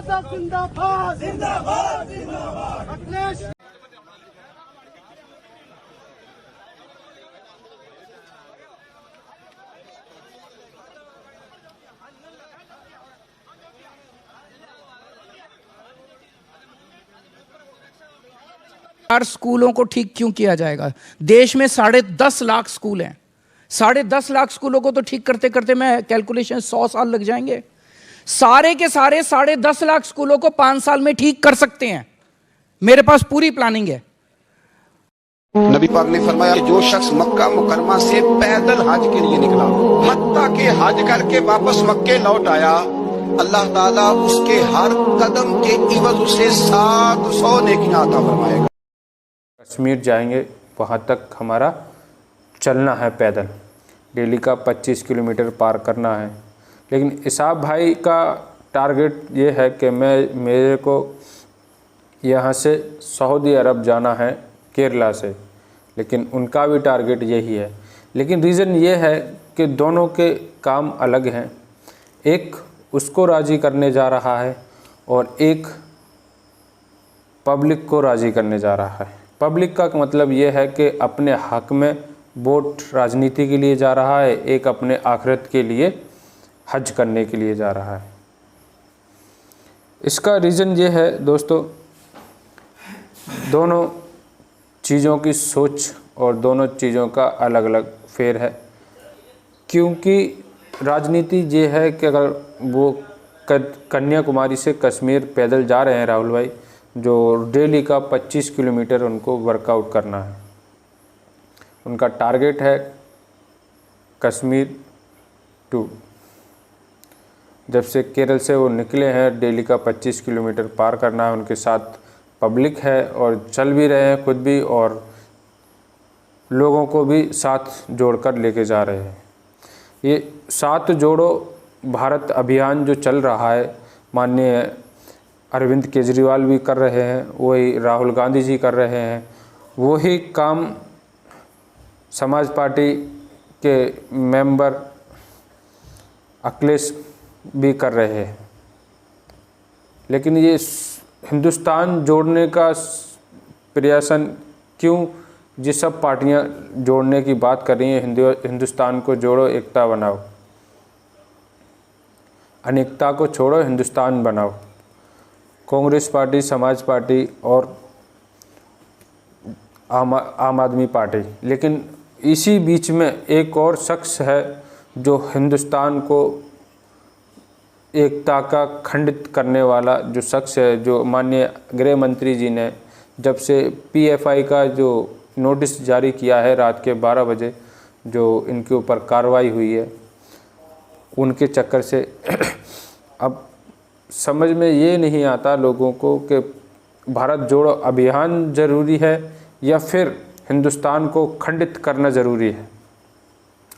जनता जिंदाबाद जिंदाबाद जिंदाबाद। अखिलेश स्कूलों को ठीक क्यों किया जाएगा? देश में 10.5 लाख स्कूल हैं। 10.5 लाख स्कूलों को तो ठीक करते करते मैं कैलकुलेशन 100 साल लग जाएंगे। सारे के सारे 10.5 लाख स्कूलों को 5 साल में ठीक कर सकते हैं। मेरे पास पूरी प्लानिंग है। नबी पाक ने फरमाया कि जो शख्स मक्का मुकरमा से पैदल हज के लिए निकला, हत्ता के हज करके वापस मक्के लौट आया, अल्लाह ताला उसके हर कदम के इवज उसे 700 नेकियां अता फरमाएगा। कश्मीर जाएंगे, वहाँ तक हमारा चलना है पैदल, डेली का 25 किलोमीटर पार करना है। लेकिन इसाब भाई का टारगेट ये है कि मेरे को यहाँ से सऊदी अरब जाना है केरला से, लेकिन उनका भी टारगेट यही है। लेकिन रीज़न ये है कि दोनों के काम अलग हैं। एक उसको राज़ी करने जा रहा है और एक पब्लिक को राज़ी करने जा रहा है। पब्लिक का मतलब ये है कि अपने हक में वोट राजनीति के लिए जा रहा है, एक अपने आखिरत के लिए हज करने के लिए जा रहा है। इसका रीज़न ये है दोस्तों, दोनों चीज़ों की सोच और दोनों चीज़ों का अलग अलग फेर है। क्योंकि राजनीति ये है कि अगर वो कन्याकुमारी से कश्मीर पैदल जा रहे हैं राहुल भाई, जो डेली का 25 किलोमीटर उनको वर्कआउट करना है, उनका टारगेट है कश्मीर टू। जब से केरल से वो निकले हैं, डेली का 25 किलोमीटर पार करना है। उनके साथ पब्लिक है और चल भी रहे हैं खुद भी, और लोगों को भी साथ जोड़कर लेके जा रहे हैं। ये साथ जोड़ो भारत अभियान जो चल रहा है, माननीय अरविंद केजरीवाल भी कर रहे हैं, वही राहुल गांधी जी कर रहे हैं, वही काम समाज पार्टी के मेंबर अखिलेश भी कर रहे हैं। लेकिन ये हिंदुस्तान जोड़ने का प्रयासन क्यों, ये सब पार्टियां जोड़ने की बात कर रही हैं, हिंदुस्तान को जोड़ो, एकता बनाओ, अनेकता को छोड़ो, हिंदुस्तान बनाओ। कांग्रेस पार्टी, समाज पार्टी और आम आदमी पार्टी। लेकिन इसी बीच में एक और शख्स है जो हिंदुस्तान को एकता का खंडित करने वाला जो शख्स है, जो माननीय गृह मंत्री जी ने जब से पीएफआई का जो नोटिस जारी किया है रात के 12 बजे, जो इनके ऊपर कार्रवाई हुई है, उनके चक्कर से अब समझ में ये नहीं आता लोगों को कि भारत जोड़ो अभियान ज़रूरी है या फिर हिंदुस्तान को खंडित करना ज़रूरी है।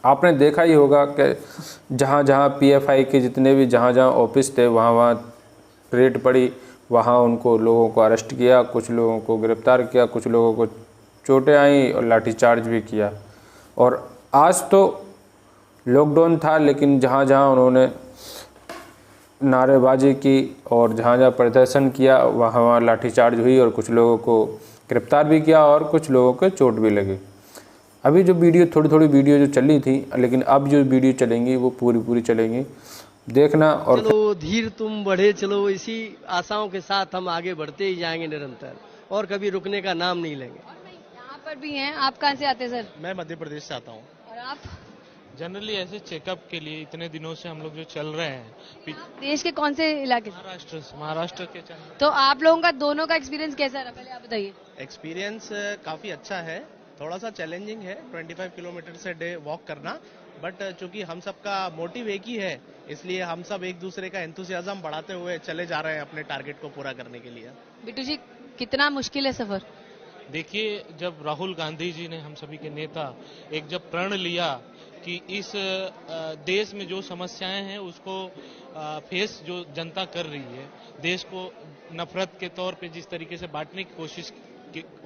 आपने देखा ही होगा कि जहाँ जहाँ पीएफआई के जितने भी जहाँ जहाँ ऑफिस थे, वहाँ वहाँ रेड पड़ी, वहाँ उनको लोगों को अरेस्ट किया, कुछ लोगों को गिरफ्तार किया, कुछ लोगों को चोटें आई और लाठीचार्ज भी किया। और आज तो लॉकडाउन था, लेकिन जहाँ जहाँ उन्होंने नारेबाजी की और जहाँ जहाँ प्रदर्शन किया, वहाँ वहाँ लाठीचार्ज हुई और कुछ लोगों को गिरफ्तार भी किया और कुछ लोगों को चोट भी लगी। अभी जो वीडियो थोड़ी वीडियो जो चली थी, लेकिन अब जो वीडियो चलेंगी वो पूरी चलेंगी, देखना। और चलो धीर तुम बढ़े चलो, इसी आशाओं के साथ हम आगे बढ़ते ही जाएंगे निरंतर, और कभी रुकने का नाम नहीं लेंगे। यहाँ पर भी हैं। आप कहाँ से आते हैं सर? मैं मध्य प्रदेश से आता हूँ। और आप? जनरली ऐसे चेकअप के लिए इतने दिनों से हम लोग जो चल रहे हैं। देश के कौन से इलाके से? महाराष्ट्र के चल। तो आप लोगों का दोनों का एक्सपीरियंस कैसा रहा, पहले आप बताइए। एक्सपीरियंस काफी अच्छा है, थोड़ा सा चैलेंजिंग है 25 किलोमीटर से डे वॉक करना, बट चूंकि हम सबका मोटिव एक ही है, इसलिए हम सब एक दूसरे का एंथुसियाज्म बढ़ाते हुए चले जा रहे हैं अपने टारगेट को पूरा करने के लिए। बिट्टू जी, कितना मुश्किल है सफर? देखिए, जब राहुल गांधी जी ने, हम सभी के नेता, एक जब प्रण लिया कि इस देश में जो समस्याएं हैं उसको फेस जो जनता कर रही है, देश को नफरत के तौर पे जिस तरीके से बांटने की कोशिश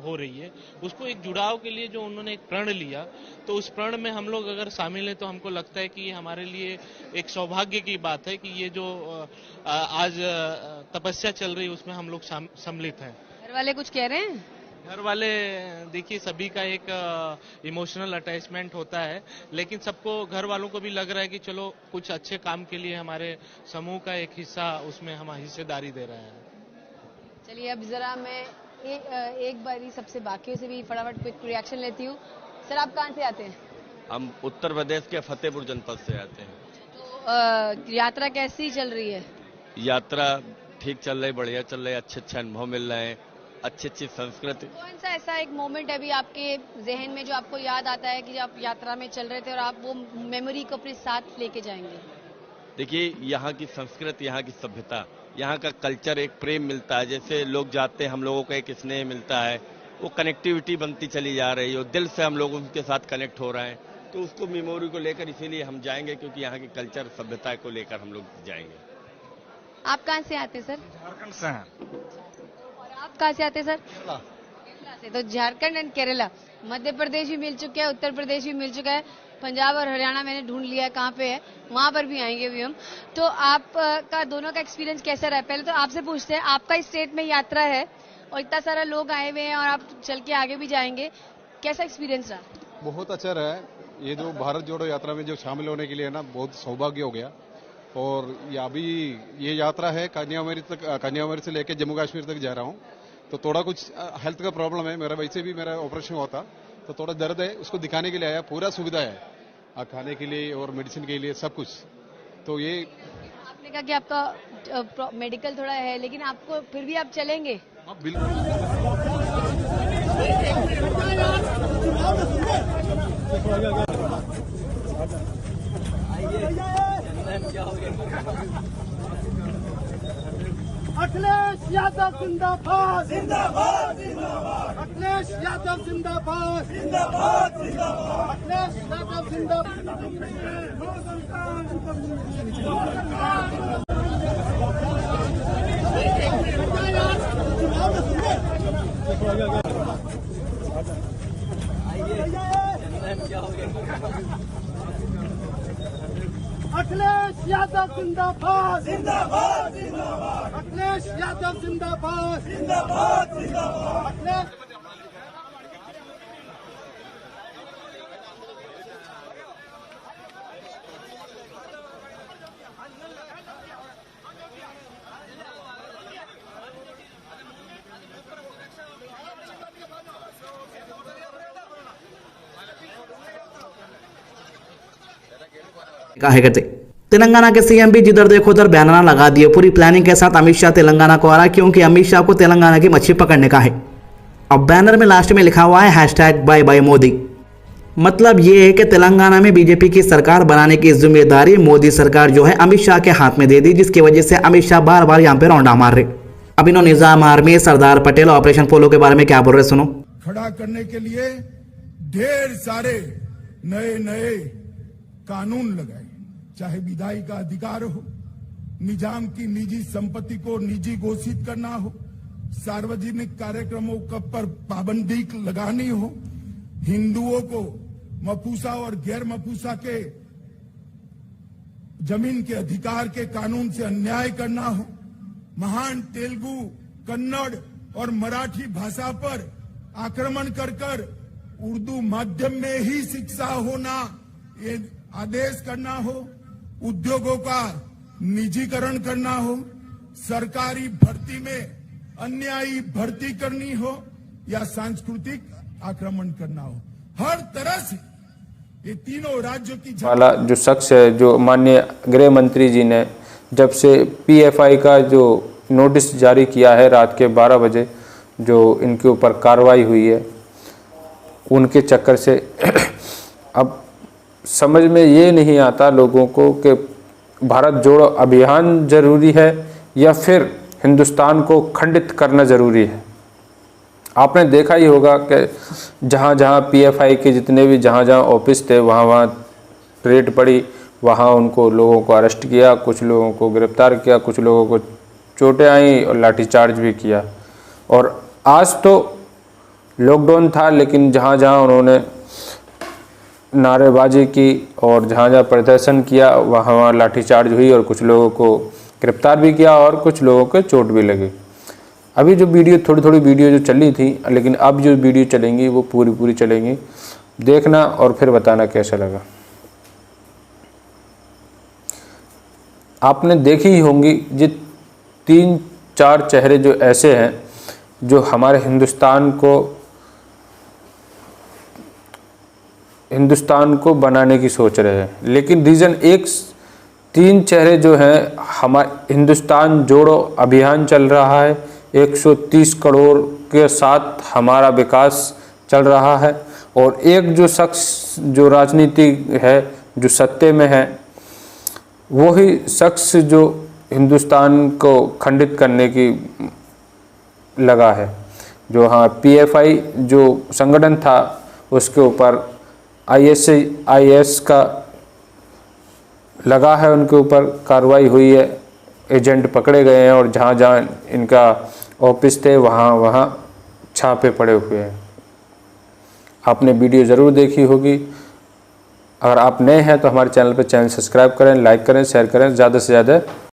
हो रही है, उसको एक जुड़ाव के लिए जो उन्होंने एक प्रण लिया, तो उस प्रण में हम लोग अगर शामिल हैं तो हमको लगता है कि ये हमारे लिए एक सौभाग्य की बात है कि ये जो आज तपस्या चल रही है उसमें हम लोग सम्मिलित हैं। घर वाले कुछ कह रहे हैं? घर वाले देखिए सभी का एक इमोशनल अटैचमेंट होता है, लेकिन सबको घर वालों को भी लग रहा है कि चलो कुछ अच्छे काम के लिए हमारे समूह का एक हिस्सा उसमें हम हिस्सेदारी दे रहे हैं। चलिए अब जरा मैं एक बारी सबसे बाकियों से भी फटाफट क्विक रिएक्शन लेती हूँ। सर आप कहाँ से आते हैं? हम उत्तर प्रदेश के फतेहपुर जनपद से आते हैं। तो यात्रा कैसी चल रही है? यात्रा ठीक चल रही, बढ़िया चल रही, अच्छे अनुभव मिल रहे हैं, अच्छी संस्कृति। कौन सा ऐसा एक मोमेंट अभी आपके जहन में जो आपको याद आता है कि जब आप यात्रा में चल रहे थे और आप वो मेमोरी को अपने साथ लेके जाएंगे? देखिए यहाँ की संस्कृति, यहाँ की सभ्यता, यहाँ का कल्चर, एक प्रेम मिलता है। जैसे लोग जाते हैं हम लोगों को एक स्नेह मिलता है, वो कनेक्टिविटी बनती चली जा रही है और दिल से हम लोग उनके साथ कनेक्ट हो रहे हैं। तो उसको मेमोरी को लेकर इसीलिए हम जाएंगे, क्योंकि यहाँ की कल्चर सभ्यता को लेकर हम लोग जाएंगे। आप कहाँ से आते सर? झारखंड से हैं। और आप कहाँ से आते सर? केरला से। तो झारखंड एंड केरला, मध्य प्रदेश भी मिल चुका है, उत्तर प्रदेश भी मिल चुका है, पंजाब और हरियाणा मैंने ढूंढ लिया है कहाँ पे है, वहां पर भी आएंगे भी हम। तो आप का दोनों का एक्सपीरियंस कैसा रहा? पहले तो आपसे पूछते हैं, आपका स्टेट में यात्रा है और इतना सारा लोग आए हुए हैं और आप चल के आगे भी जाएंगे, कैसा एक्सपीरियंस रहा? बहुत अच्छा रहा है। ये जो भारत जोड़ो यात्रा में जो शामिल होने के लिए ना बहुत सौभाग्य हो गया। और ये अभी ये यात्रा है कन्याकुमारी से लेकर जम्मू कश्मीर तक जा रहा हूँ। तो थोड़ा कुछ हेल्थ का प्रॉब्लम है मेरा, वैसे भी मेरा ऑपरेशन हुआ था तो थोड़ा दर्द है, उसको दिखाने के लिए आया। पूरा सुविधा है खाने के लिए और मेडिसिन के लिए सब कुछ। तो ये आपने कहा कि आपका मेडिकल थोड़ा है, लेकिन आपको फिर भी आप चलेंगे? अखिलेश यादव जिंदाबाद जिंदाबाद जिंदाबाद। अखिलेश यादव जिंदाबाद जिंदाबाद जिंदाबाद। अखिलेश यादव जिंदाबाद। अखिलेश यादव जिंदाबाद जिंदाबाद जिंदाबाद। अखिलेश यादव जिंदाबाद जिंदाबाद जिंदाबाद। अखिलेश काहे करते। तेलंगाना के सीएम भी जिधर देखो उधर बैनर लगा दिए। पूरी प्लानिंग के साथ अमित शाह तेलंगाना को आ रहा, क्योंकि अमित शाह को तेलंगाना की मच्छी पकड़ने का है। अब बैनर में लास्ट में लिखा हुआ है हैशटैग बाय मोदी। मतलब ये है कि तेलंगाना में बीजेपी की सरकार बनाने की जिम्मेदारी मोदी सरकार जो है अमित शाह के हाथ में दे दी, जिसकी वजह से अमित शाह बार बार यहाँ पे रौंडा मार रहे। अब इन्होंने निजाम आर्मी, सरदार पटेल, ऑपरेशन पोलो के बारे में क्या बोल रहे सुनो। खड़ा करने के लिए ढेर सारे नए कानून लगाए, चाहे विधायी का अधिकार हो, निजाम की निजी संपत्ति को निजी घोषित करना हो, सार्वजनिक कार्यक्रमों पर पाबंदी लगानी हो, हिंदुओं को मपूसा और गैर मपूसा के जमीन के अधिकार के कानून से अन्याय करना हो, महान तेलुगु, कन्नड़ और मराठी भाषा पर आक्रमण कर उर्दू माध्यम में ही शिक्षा होना ये आदेश करना हो, उद्योगों का निजीकरण करना हो, सरकारी भर्ती में अन्यायी भर्ती करनी हो या सांस्कृतिक आक्रमण करना हो, हर तरह से ये तीनों राज्यों की वाला जो शख्स है, जो माननीय गृह मंत्री जी ने जब से पीएफआई का जो नोटिस जारी किया है रात के 12 बजे जो इनके ऊपर कार्रवाई हुई है, उनके चक्कर से अब समझ में ये नहीं आता लोगों को कि भारत जोड़ो अभियान जरूरी है या फिर हिंदुस्तान को खंडित करना ज़रूरी है। आपने देखा ही होगा कि जहाँ जहाँ पीएफआई के जितने भी जहाँ जहाँ ऑफिस थे वहाँ रेड पड़ी, वहाँ उनको लोगों को अरेस्ट किया, कुछ लोगों को गिरफ्तार किया, कुछ लोगों को चोटें आई और लाठीचार्ज भी किया। और आज तो लॉकडाउन था, लेकिन जहाँ जहाँ उन्होंने नारेबाजी की और जहाँ जहाँ प्रदर्शन किया वहाँ वहाँ लाठीचार्ज हुई और कुछ लोगों को गिरफ्तार भी किया और कुछ लोगों को चोट भी लगी। अभी जो वीडियो थोड़ी वीडियो जो चली थी, लेकिन अब जो वीडियो चलेंगी वो पूरी चलेंगी, देखना और फिर बताना कैसा लगा। आपने देखी ही होंगी ये 3-4 चेहरे जो ऐसे हैं जो हमारे हिंदुस्तान को बनाने की सोच रहे हैं, लेकिन रीज़न 3 चेहरे जो हैं, हमारे हिंदुस्तान जोड़ो अभियान चल रहा है, 130 करोड़ के साथ हमारा विकास चल रहा है, और एक जो शख्स जो राजनीति है, जो सत्ते में है, वही शख्स जो हिंदुस्तान को खंडित करने की लगा है। जो PFI जो संगठन था उसके ऊपर IS का लगा है, उनके ऊपर कार्रवाई हुई है, एजेंट पकड़े गए हैं और जहाँ जहाँ इनका ऑफिस थे वहाँ छापे पड़े हुए हैं। आपने वीडियो ज़रूर देखी होगी। अगर आप नए हैं तो हमारे चैनल पर सब्सक्राइब करें, लाइक करें, शेयर करें, ज़्यादा से ज़्यादा